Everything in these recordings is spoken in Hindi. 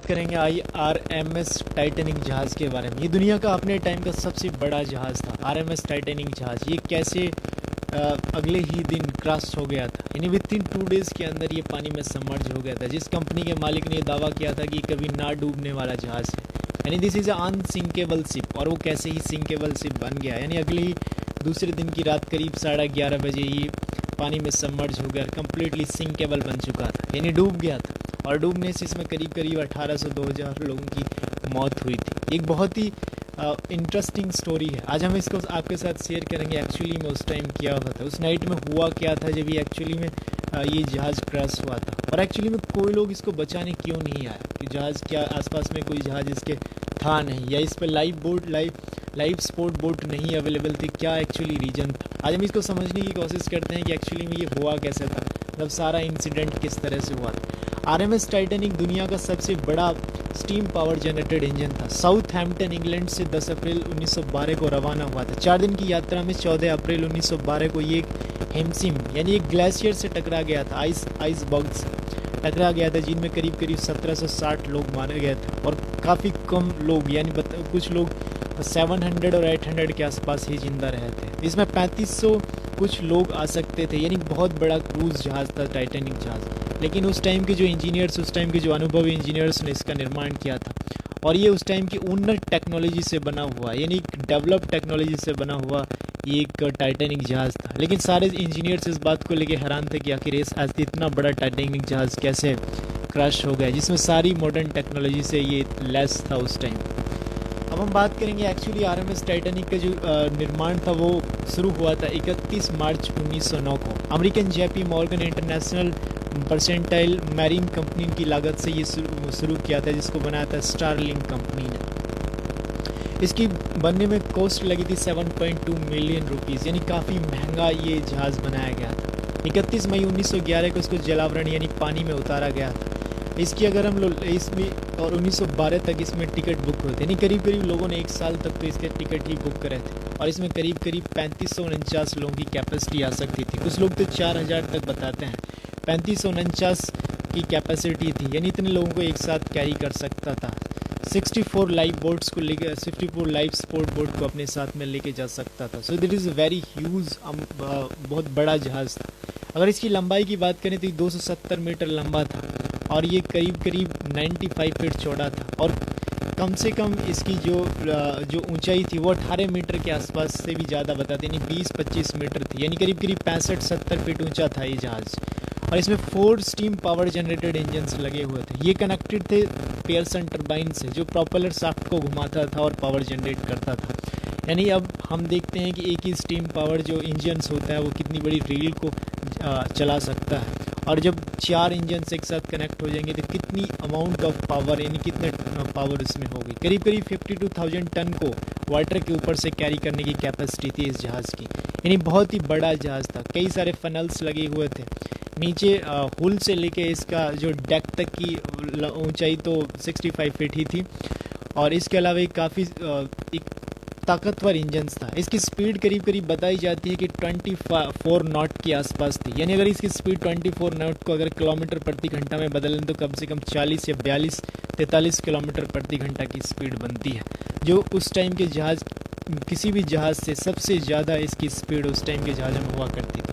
करेंगे IRMS टाइटैनिक जहाज़ के बारे में। ये दुनिया का अपने टाइम का सबसे बड़ा जहाज़ था, RMS टाइटैनिक जहाज़। ये कैसे अगले ही दिन क्रैश हो गया था, यानी विथिन 2 डेज़ के अंदर ये पानी में सबमर्ज हो गया था। जिस कंपनी के मालिक ने ये दावा किया था कि कभी ना डूबने वाला जहाज़ है, यानी दिस इज़ अनसिंकेबल शिप, और वो कैसे ही सिंकेबल शिप बन गया। यानी अगले ही दूसरे दिन की रात करीब 11:30 बजे ये पानी में सबमर्ज हो गया, कम्प्लीटली सिंकेबल बन चुका था, यानी डूब गया था। और डूबने से इसमें करीब 1800-2000 लोगों की मौत हुई थी। एक बहुत ही इंटरेस्टिंग स्टोरी है, आज हम इसको आपके साथ शेयर करेंगे। एक्चुअली में उस टाइम क्या हुआ था, उस नाइट में हुआ क्या था जब ये एक्चुअली में ये जहाज़ क्रैश हुआ था, और एक्चुअली में कोई लोग इसको बचाने क्यों नहीं आया, कि जहाज़ क्या आसपास में कोई जहाज़ इसके था नहीं, या इस पर लाइफ सपोर्ट बोट नहीं अवेलेबल थी, क्या एक्चुअली रीज़न था। आज हम इसको समझने की कोशिश करते हैं कि एक्चुअली में ये हुआ कैसे था, मतलब सारा इंसिडेंट किस तरह से हुआ था। RMS टाइटैनिक दुनिया का सबसे बड़ा स्टीम पावर जनरेटेड इंजन था। साउथहैम्पटन इंग्लैंड से 10 अप्रैल 1912 को रवाना हुआ था। 4 दिन की यात्रा में 14 अप्रैल 1912 को ये हेमसिम यानी एक ग्लेशियर से टकरा गया था, आइसबर्ग से टकरा गया था, जिनमें करीब 1760 लोग मारे गए थे, और काफ़ी कम लोग यानी कुछ लोग 700 और 800 के आसपास ही जिंदा रहे थे। इसमें 3500 कुछ लोग आ सकते थे, यानी बहुत बड़ा क्रूज जहाज़ था टाइटैनिक जहाज़। लेकिन उस टाइम के जो इंजीनियर्स, उस टाइम के जो अनुभवी इंजीनियर्स ने इसका निर्माण किया था, और ये उस टाइम की उन्नत टेक्नोलॉजी से बना हुआ, यानी डेवलप टेक्नोलॉजी से बना हुआ ये एक टाइटैनिक जहाज़ था। लेकिन सारे इंजीनियर्स इस बात को लेके हैरान थे कि आखिर इतना बड़ा टाइटैनिक जहाज़ कैसे क्रैश हो गया, जिसमें सारी मॉडर्न टेक्नोलॉजी से ये लैस था उस टाइम। अब हम बात करेंगे एक्चुअली RMS टाइटैनिक का जो निर्माण था वो शुरू हुआ था 31 मार्च 1909 को। American JP Morgan international percentile marine company की लागत से ये शुरू किया था, जिसको बनाया था स्टारलिंक कंपनी ने। इसकी बनने में कॉस्ट लगी थी 7.2 मिलियन रुपीज़, यानी काफ़ी महंगा ये जहाज़ बनाया गया था। 31 मई 1911 को इसको जलावरण यानी पानी में उतारा गया था। इसकी अगर हम लोग इसमें और 1912 तक इसमें टिकट बुक हुए थे, यानी करीब लोगों ने 1 साल तक तो इसके टिकट ही बुक करे थे, और इसमें करीब 3549 लोगों की कैपेसिटी आ सकती थी। कुछ लोग तो 4000 तक बताते हैं। 3549 की कैपेसिटी थी, यानी इतने लोगों को एक साथ कैरी कर सकता था। 64 लाइफ बोट्स को लेकर 64 लाइफ सपोर्ट बोट को अपने साथ में लेके जा सकता था। सो दिट इज़ वेरी ह्यूज, बहुत बड़ा जहाज़ था। अगर इसकी लंबाई की बात करें तो 270 मीटर लंबा था, और ये करीब 95 फीट चौड़ा था, और कम से कम इसकी जो ऊंचाई थी वो 18 मीटर के आसपास से भी ज़्यादा बताते, यानी 20-25 मीटर थी, यानी करीब 65-70 फीट ऊंचा था ये जहाज़। और इसमें 4 स्टीम पावर जनरेटेड इंजन्स लगे हुए थे। ये कनेक्टेड थे पियर्सन टर्बाइन से, जो प्रोपेलर शाफ्ट को घुमाता था और पावर जनरेट करता था। यानी अब हम देखते हैं कि एक ही स्टीम पावर जो इंजन्स होता है वो कितनी बड़ी रील को चला सकता है, और जब 4 इंजन एक साथ कनेक्ट हो जाएंगे तो कितनी अमाउंट ऑफ पावर, यानी कितने पावर इसमें होगी। करीब 52,000 टन को वाटर के ऊपर से कैरी करने की कैपेसिटी थी इस जहाज़ की, यानी बहुत ही बड़ा जहाज़ था। कई सारे फनल्स लगे हुए थे नीचे, हुल से लेके इसका जो डेक तक की ऊंचाई तो 65 फीट ही थी, और इसके अलावा एक ताकतवर इंजन था। इसकी स्पीड करीब बताई जाती है कि 24 नॉट के आसपास थी, यानी अगर इसकी स्पीड 24 नॉट को अगर किलोमीटर प्रति घंटा में बदलें तो कम से कम 40 या 43 किलोमीटर प्रति घंटा की स्पीड बनती है, जो उस टाइम के जहाज़, किसी भी जहाज़ से सबसे ज़्यादा इसकी स्पीड उस टाइम के जहाज़ में हुआ करती थी।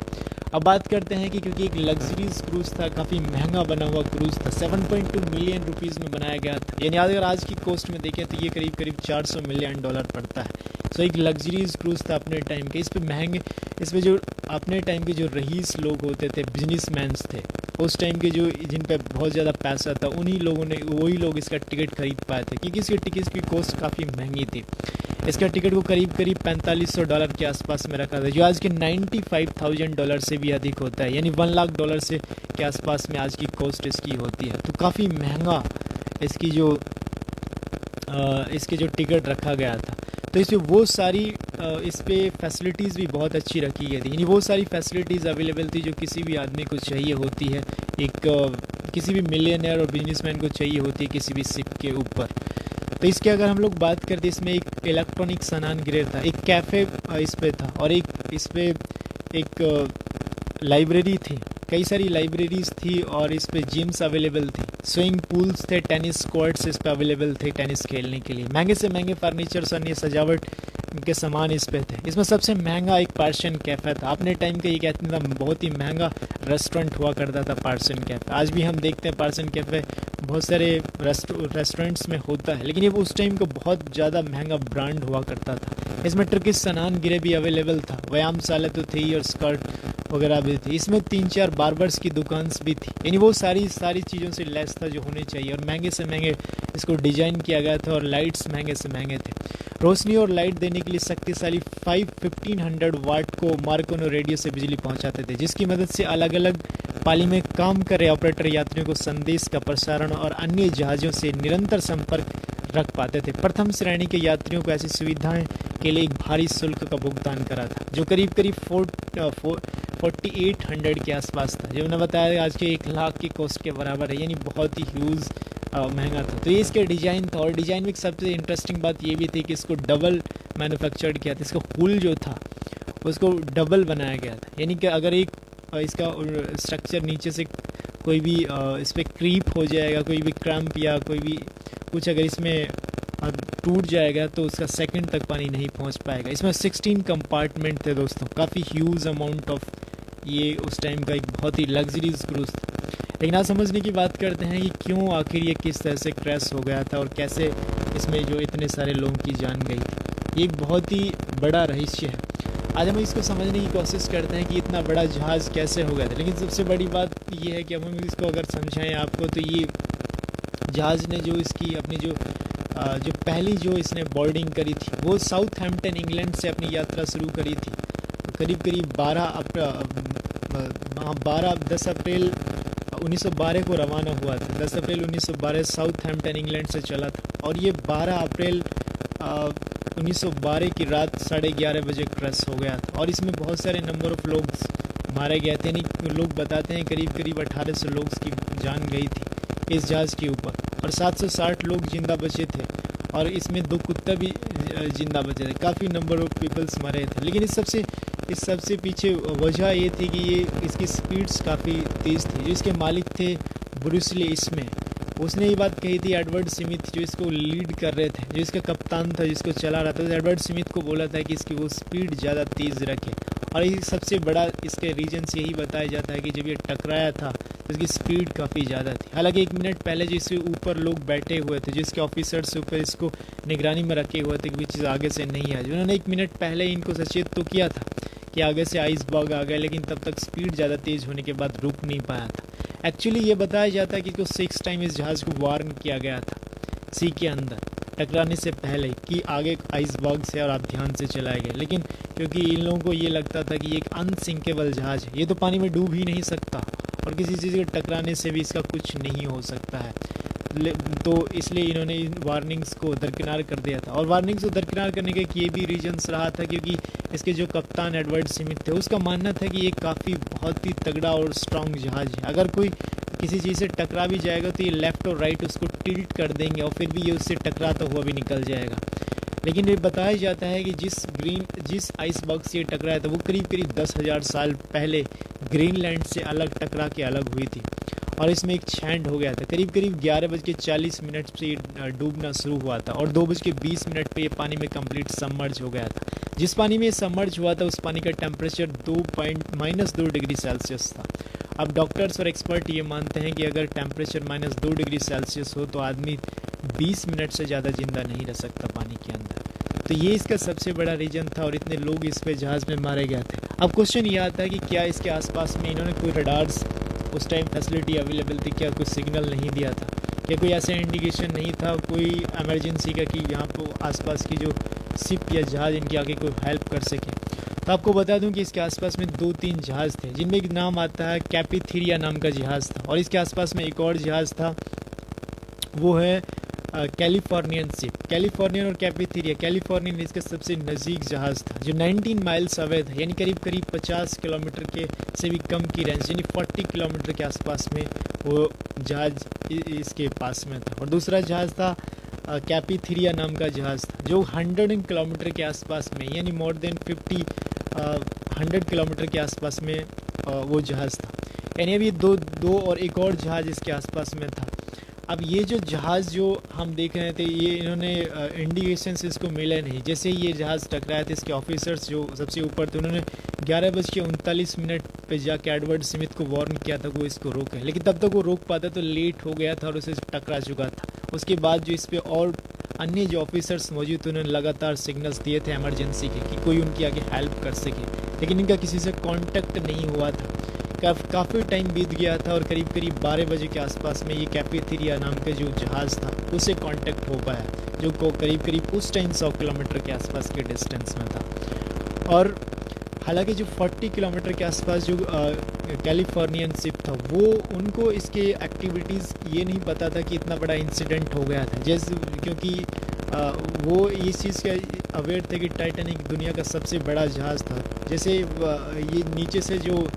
अब बात करते हैं कि क्योंकि एक लग्जरीज क्रूज़ था, काफ़ी महंगा बना हुआ क्रूज़ था, 7.2 मिलियन रुपीज़ में बनाया गया था, यानी अगर आज की कॉस्ट में देखें तो ये करीब 400 मिलियन डॉलर पड़ता है। सो एक लग्जरीज क्रूज़ था अपने टाइम के। इसमें जो अपने टाइम के जो रईस लोग होते थे, बिजनेसमैन्स थे उस टाइम के, जो जिन पे बहुत ज़्यादा पैसा था, वही लोग इसका टिकट खरीद पाए थे, क्योंकि इसके टिकट की कॉस्ट काफ़ी महंगी थी। इसका टिकट को करीब $4500 के आसपास में रखा था, जो आज के $95,000 से भी अधिक होता है, यानी $1 लाख से के आसपास में आज की कॉस्ट इसकी होती है। तो काफ़ी महंगा इसके जो टिकट रखा गया था। तो इसमें वो सारी इस पर फैसिलिटीज़ भी बहुत अच्छी रखी गई थी, यानी वो सारी फैसिलिटीज़ अवेलेबल थी जो किसी भी आदमी को चाहिए होती है, किसी भी मिलियनेयर और बिजनेसमैन को चाहिए होती है किसी भी शिप के ऊपर। तो इसके अगर हम लोग बात करते, इसमें एक इलेक्ट्रॉनिक स्नान गृह था, एक कैफ़े इस पे था, और इस पे एक लाइब्रेरी थी, कई सारी लाइब्रेरीज थी, और इस पे जिम्स अवेलेबल थी। स्विमिंग पूल्स थे, टेनिस कोर्ट्स इस पे अवेलेबल थे टेनिस खेलने के लिए। महंगे से महंगे फर्नीचर्स और ये सजावट के सामान इस पे थे। इसमें सबसे महंगा एक पार्शियन कैफ़े था। अपने टाइम का ये कहते था बहुत ही महंगा रेस्टोरेंट हुआ करता था पार्शियन कैफ़े। आज भी हम देखते हैं पार्शियन कैफ़े बहुत सारे रेस्टोरेंट्स में होता है, लेकिन ये उस टाइम को बहुत ज़्यादा महंगा ब्रांड हुआ करता था। इसमें टर्किश सनान गिरे भी अवेलेबल था, व्यायामशाला तो थी और स्कर्ट वगैरह भी थी। इसमें 3-4 बार्बर्स की दुकान्स भी थी, यानी वो सारी चीज़ों से लेस था जो होनी चाहिए। और महंगे से महंगे इसको डिजाइन किया गया था और लाइट्स महंगे से महंगे थे। रोशनी और लाइट देने के लिए शक्तिशाली 1500 वाट को मार्कोनो रेडियो से बिजली पहुंचाते थे, जिसकी मदद से अलग अलग पाली में काम कर रहे ऑपरेटर यात्रियों को संदेश का प्रसारण और अन्य जहाज़ों से निरंतर संपर्क रख पाते थे। प्रथम श्रेणी के यात्रियों को ऐसी सुविधाएं के लिए एक भारी शुल्क का भुगतान करा था, जो करीब 4800 के आसपास था, जो मैंने बताया आज के 1 लाख की कॉस्ट के बराबर है, यानी बहुत ही ह्यूज महंगा था। तो ये इसके डिज़ाइन था, और डिज़ाइन में सबसे इंटरेस्टिंग बात ये भी थी कि इसको डबल मैन्युफैक्चर्ड किया था। इसका हुल जो था उसको डबल बनाया गया था, यानी कि अगर एक इसका स्ट्रक्चर नीचे से कोई भी इस पर क्रीप हो जाएगा, कोई भी क्रैम्प या कोई भी कुछ अगर इसमें टूट जाएगा तो उसका सेकंड तक पानी नहीं पहुंच पाएगा। इसमें 16 कंपार्टमेंट थे दोस्तों, काफ़ी ह्यूज अमाउंट ऑफ ये उस टाइम का एक बहुत ही लग्जरीज क्रूज था। लेकिन आज समझने की बात करते हैं कि क्यों आखिर ये किस तरह से क्रैश हो गया था और कैसे इसमें जो इतने सारे लोगों की जान गई थी। ये एक बहुत ही बड़ा रहस्य है। आज हम इसको समझने की कोशिश करते हैं कि इतना बड़ा जहाज़ कैसे हो गया था। लेकिन सबसे बड़ी बात ये है कि अब हम इसको अगर समझाएं आपको, तो ये जहाज़ ने जो इसकी अपनी जो पहली जो इसने बोर्डिंग करी थी वो साउथहैम्पटन इंग्लैंड से अपनी यात्रा शुरू करी थी। करीब 10 अप्रैल 1912 को रवाना हुआ था। 10 अप्रैल 1912 साउथहैम्पटन इंग्लैंड से चला था, और ये 12 अप्रैल 1912 की रात 11:30 बजे क्रैश हो गया था। और इसमें बहुत सारे नंबर ऑफ लोग मारे गए थे, यानी लोग बताते हैं करीब 1800 लोग की जान गई थी इस जहाज़ के ऊपर, और 760 लोग जिंदा बचे थे, और इसमें 2 कुत्ता भी जिंदा बचे थे। काफ़ी नंबर ऑफ पीपल्स मरे थे। लेकिन इस सबसे पीछे वजह ये थी कि ये इसकी स्पीड्स काफ़ी तेज़ थी। जो इसके मालिक थे ब्रूस ली इसमें, उसने ये बात कही थी एडवर्ड स्मिथ जो इसको लीड कर रहे थे, जो इसका कप्तान था जिसको चला रहा था, तो एडवर्ड स्मिथ को बोला था कि इसकी वो स्पीड ज़्यादा तेज़ रखे। और ये सबसे बड़ा इसके रीजन्स यही बताया जाता है कि जब ये टकराया था तो इसकी स्पीड काफ़ी ज़्यादा थी। हालांकि 1 मिनट पहले जिसके ऊपर लोग बैठे हुए थे, जिसके ऑफिसर्स ऊपर इसको निगरानी में रखे हुए थे कि चीज़ आगे से नहीं आई, उन्होंने 1 मिनट पहले इनको सचेत तो किया था कि आगे से आइस बग आ गया, लेकिन तब तक स्पीड ज़्यादा तेज़ होने के बाद रुक नहीं पाया था। एक्चुअली ये बताया जाता है कि इसको 6 टाइम इस जहाज़ को वार्न किया गया था सी के अंदर टकराने से पहले कि आगे आइस बग से और आप ध्यान से चलाए गए। लेकिन क्योंकि इन लोगों को ये लगता था कि ये एक अनसिंकेबल जहाज़ है, ये तो पानी में डूब ही नहीं सकता और किसी चीज़ के टकराने से भी इसका कुछ नहीं हो सकता है, तो इसलिए इन्होंने इन वार्निंग्स को दरकिनार कर दिया था। और वार्निंग्स को दरकिनार करने का ये भी रीजन्स रहा था क्योंकि इसके जो कप्तान एडवर्ड स्मिथ थे उसका मानना था कि ये काफ़ी बहुत ही तगड़ा और स्ट्रॉन्ग जहाज़ है, अगर कोई किसी चीज़ से टकरा भी जाएगा तो ये लेफ़्ट और राइट उसको टिल्ट कर देंगे और फिर भी ये उससे टकराता हुआ भी निकल जाएगा। लेकिन ये बताया जाता है कि जिस आइस बग से ये टकराया था वो करीब 10,000 साल पहले ग्रीनलैंड से अलग टकरा के अलग हुई थी, और इसमें एक छैंड हो गया था। करीब 11:40 से ये डूबना शुरू हुआ था, और 2:20 पे ये पानी में कंप्लीट सबमर्ज हो गया था। जिस पानी में सबमर्ज हुआ था उस पानी का टेम्परेचर -2 डिग्री सेल्सियस था। अब डॉक्टर्स और एक्सपर्ट ये मानते हैं कि अगर टेम्परेचर -2 डिग्री सेल्सियस हो तो आदमी 20 मिनट से ज़्यादा ज़िंदा नहीं रह सकता पानी के अंदर। तो ये इसका सबसे बड़ा रीज़न था, और इतने लोग इस पे जहाज़ में मारे गए थे। अब क्वेश्चन ये आता है कि क्या इसके आसपास में इन्होंने कोई रडार्स उस टाइम फैसिलिटी अवेलेबल थी, क्या कोई सिग्नल नहीं दिया था, क्या कोई ऐसा इंडिकेशन नहीं था कोई इमरजेंसी का कि यहाँ पर आसपास की जो शिप या जहाज़ इनके आगे कोई हेल्प कर सके। तो आपको बता दूं कि इसके आसपास में 2-3 जहाज़ थे, जिनमें एक नाम आता है कैपिथीरिया नाम का जहाज़ था, और इसके आसपास में एक और जहाज़ था, वो है कैलिफोर्नियन शिप। कैलिफोर्नियन और कैलिफोर्नियन इसके सबसे नज़दीक जहाज़ था जो 19 माइल्स अवे था, यानी करीब 50 किलोमीटर के से भी कम की रेंज, यानी 40 किलोमीटर के आसपास में वो जहाज़ इसके पास में था। और दूसरा जहाज़ था कैपिथीरिया नाम का जहाज़ था जो 100 किलोमीटर के आसपास में, यानी मोर देन 100 किलोमीटर के आसपास में वो जहाज़ था। यानी अभी दो और एक और जहाज़ इसके आसपास में था। अब ये जो जहाज़ जो हम देख रहे थे, ये इन्होंने इंडिकेशंस इसको मिले नहीं। जैसे ही ये जहाज़ टकराया था, इसके ऑफिसर्स जो सबसे ऊपर थे, उन्होंने 11:39 पे जाके एडवर्ड स्मिथ को वार्न किया था कि वो इसको रोकें, लेकिन तब तक वो रोक पाता तो लेट हो गया था और उसे टकरा चुका था। उसके बाद जो इस पर और अन्य जो ऑफिसर्स मौजूद थे, उन्होंने लगातार सिग्नल्स दिए थे इमरजेंसी के कि कोई उनकी आगे हेल्प कर सके, लेकिन इनका किसी से कांटेक्ट नहीं हुआ था। काफ़ी टाइम बीत गया था और करीब 12 बजे के आसपास में ये कैपेथेरिया नाम का जो जहाज़ था उससे कांटेक्ट हो पाया, जो को करीब उस टाइम 100 किलोमीटर के आसपास के डिस्टेंस में था। और हालांकि जो 40 किलोमीटर के आसपास जो कैलिफोर्नियन शिप था, वो उनको इसके एक्टिविटीज़ ये नहीं पता था कि इतना बड़ा इंसिडेंट हो गया था। जैसे क्योंकि वो इस चीज़ के अवेयर थे कि टाइटैनिक दुनिया का सबसे बड़ा जहाज़ था। जैसे ये नीचे से जो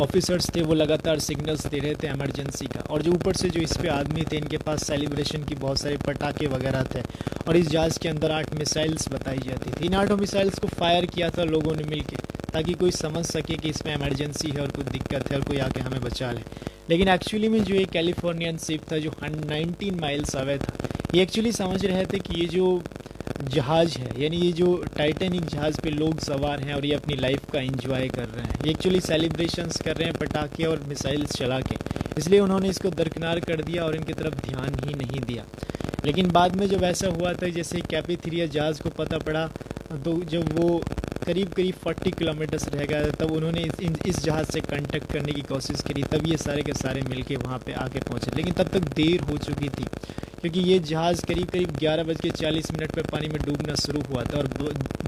ऑफिसर्स थे वो लगातार सिग्नल्स दे रहे थे इमरजेंसी का, और जो ऊपर से जो इस पे आदमी थे, इनके पास सेलिब्रेशन की बहुत सारे पटाखे वगैरह थे, और इस जहाज़ के अंदर 8 मिसाइल्स बताई जाती थी। इन 8 मिसाइल्स को फायर किया था लोगों ने मिलके, ताकि कोई समझ सके कि इसमें इमरजेंसी है और कोई दिक्कत है और कोई आके हमें बचा ले। लेकिन एक्चुअली में जो ये कैलिफोर्नियन शिप था जो 19 माइल्स अवे था, ये एक्चुअली समझ रहे थे कि ये जो जहाज़ है, यानी ये जो टाइटैनिक जहाज़ पे लोग सवार हैं और ये अपनी लाइफ का एंजॉय कर रहे हैं, ये एक्चुअली सेलिब्रेशंस कर रहे हैं पटाखे और मिसाइल्स चला के, इसलिए उन्होंने इसको दरकिनार कर दिया और इनकी तरफ ध्यान ही नहीं दिया। लेकिन बाद में जब ऐसा हुआ था, जैसे कैपेथेरिया जहाज़ को पता पड़ा, तो जब वो करीब 40 किलोमीटर्स रह गया, तब उन्होंने इस जहाज़ से कांटेक्ट करने की कोशिश करी, तब ये सारे के सारे मिलके वहाँ पे आके पहुँचे। लेकिन तब तक देर हो चुकी थी, क्योंकि ये जहाज़ करीब 11:40 पे पानी में डूबना शुरू हुआ था और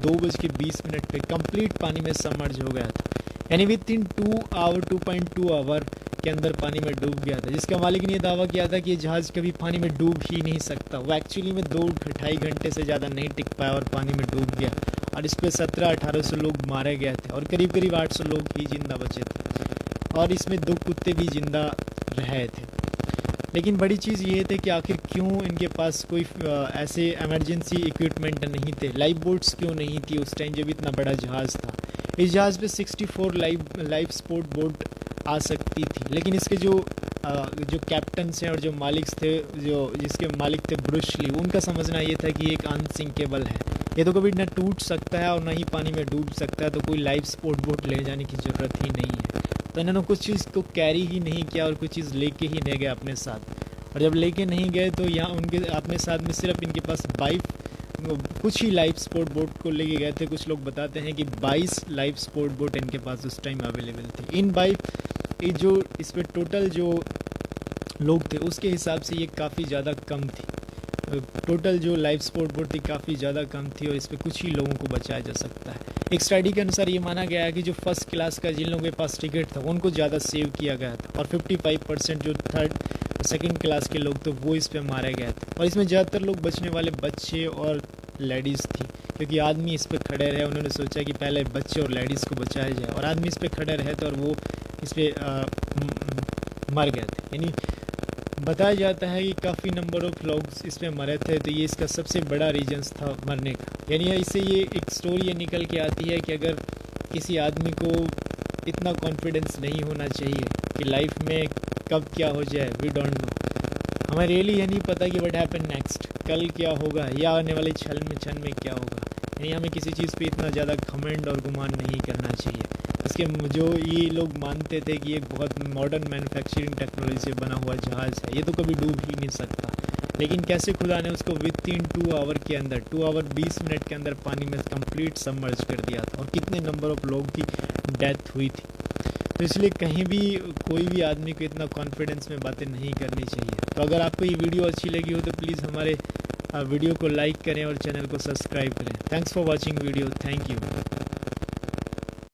2:20 पे कंप्लीट पानी में सबमर्ज हो गया था, यानी विद इन 2.2 आवर के अंदर पानी में डूब गया था, जिसका मालिक ने दावा किया था कि ये जहाज़ कभी पानी में डूब ही नहीं सकता। वो एक्चुअली में 2-2.5 घंटे से ज़्यादा नहीं टिक पाया और पानी में डूब गया, और इस पर 1700-1800 लोग मारे गए थे और करीब 800 लोग ही जिंदा बचे थे, और इसमें 2 कुत्ते भी जिंदा रहे थे। लेकिन बड़ी चीज़ ये थे कि आखिर क्यों इनके पास कोई ऐसे इमरजेंसी इक्विपमेंट नहीं थे, लाइफ बोट्स क्यों नहीं थी उस टाइम जब इतना बड़ा जहाज़ था। इस जहाज़ पे 64 लाइफ सपोर्ट बोट आ सकती थी, लेकिन इसके जो कैप्टन्स हैं और जो मालिक थे, जिसके मालिक थे ब्रूस ली, उनका समझना ये था कि एक अनसिंकेबल है, ये तो कभी ना टूट सकता है और ना ही पानी में डूब सकता है, तो कोई लाइफ सपोर्ट बोट ले जाने की ज़रूरत ही नहीं है। तो इन्होंने कुछ चीज़ को कैरी ही नहीं किया और कुछ चीज़ लेके ही नहीं गए अपने साथ, और जब लेके नहीं गए तो यहाँ उनके अपने साथ में सिर्फ इनके पास 22 कुछ ही लाइफ सपोर्ट बोट को लेके गए थे। कुछ लोग बताते हैं कि 22 लाइफ सपोर्ट बोट इनके पास उस टाइम अवेलेबल थी। इन 22 जो इस पर टोटल जो लोग थे उसके हिसाब से ये काफ़ी ज़्यादा कम थी। टोटल जो लाइफ सपोर्ट बोट थी काफ़ी ज़्यादा कम थी और इस पर कुछ ही लोगों को बचाया जा सकता है। एक स्टडी के अनुसार ये माना गया है कि जो फर्स्ट क्लास का जिन लोगों के पास टिकट था उनको ज़्यादा सेव किया गया था, और 55% जो सेकंड क्लास के लोग थे वो इस पे मारे गए थे, और इसमें ज़्यादातर लोग बचने वाले बच्चे और लेडीज़ थी, क्योंकि आदमी इस पे खड़े रहे। उन्होंने सोचा कि पहले बच्चे और लेडीज़ को बचाया जाए, और आदमी इस पे खड़े रहे थे और वो इस पर मर गए थे। यानी बताया जाता है कि काफ़ी नंबर ऑफ लोग इसमें मरे थे, तो ये इसका सबसे बड़ा रीजन्स था मरने का। यानी इससे ये एक स्टोरी ये निकल के आती है कि अगर किसी आदमी को इतना कॉन्फिडेंस नहीं होना चाहिए कि लाइफ में कब क्या हो जाए, वी डोंट नो। हमें रियली ये नहीं पता कि व्हाट हैपन नेक्स्ट, कल क्या होगा या आने वाले क्षण में क्या होगा। यानी हमें किसी चीज़ पे इतना ज़्यादा घमंड और गुमान नहीं करना चाहिए। इसके जो ये लोग मानते थे कि एक बहुत मॉडर्न मैन्युफैक्चरिंग टेक्नोलॉजी से बना हुआ जहाज़ है, ये तो कभी डूब ही नहीं सकता। लेकिन कैसे खुदा ने उसको विद इन 2 आवर के अंदर 2 आवर 20 मिनट के अंदर पानी में कंप्लीट सबमर्ज कर दिया था, और कितने नंबर ऑफ लोग की डेथ हुई थी। तो इसलिए कहीं भी कोई भी आदमी को इतना कॉन्फिडेंस में बातें नहीं करनी चाहिए। तो अगर आपको ये वीडियो अच्छी लगी हो तो प्लीज़ हमारे वीडियो को लाइक करें और चैनल को सब्सक्राइब करें। Thanks for watching video, thank you.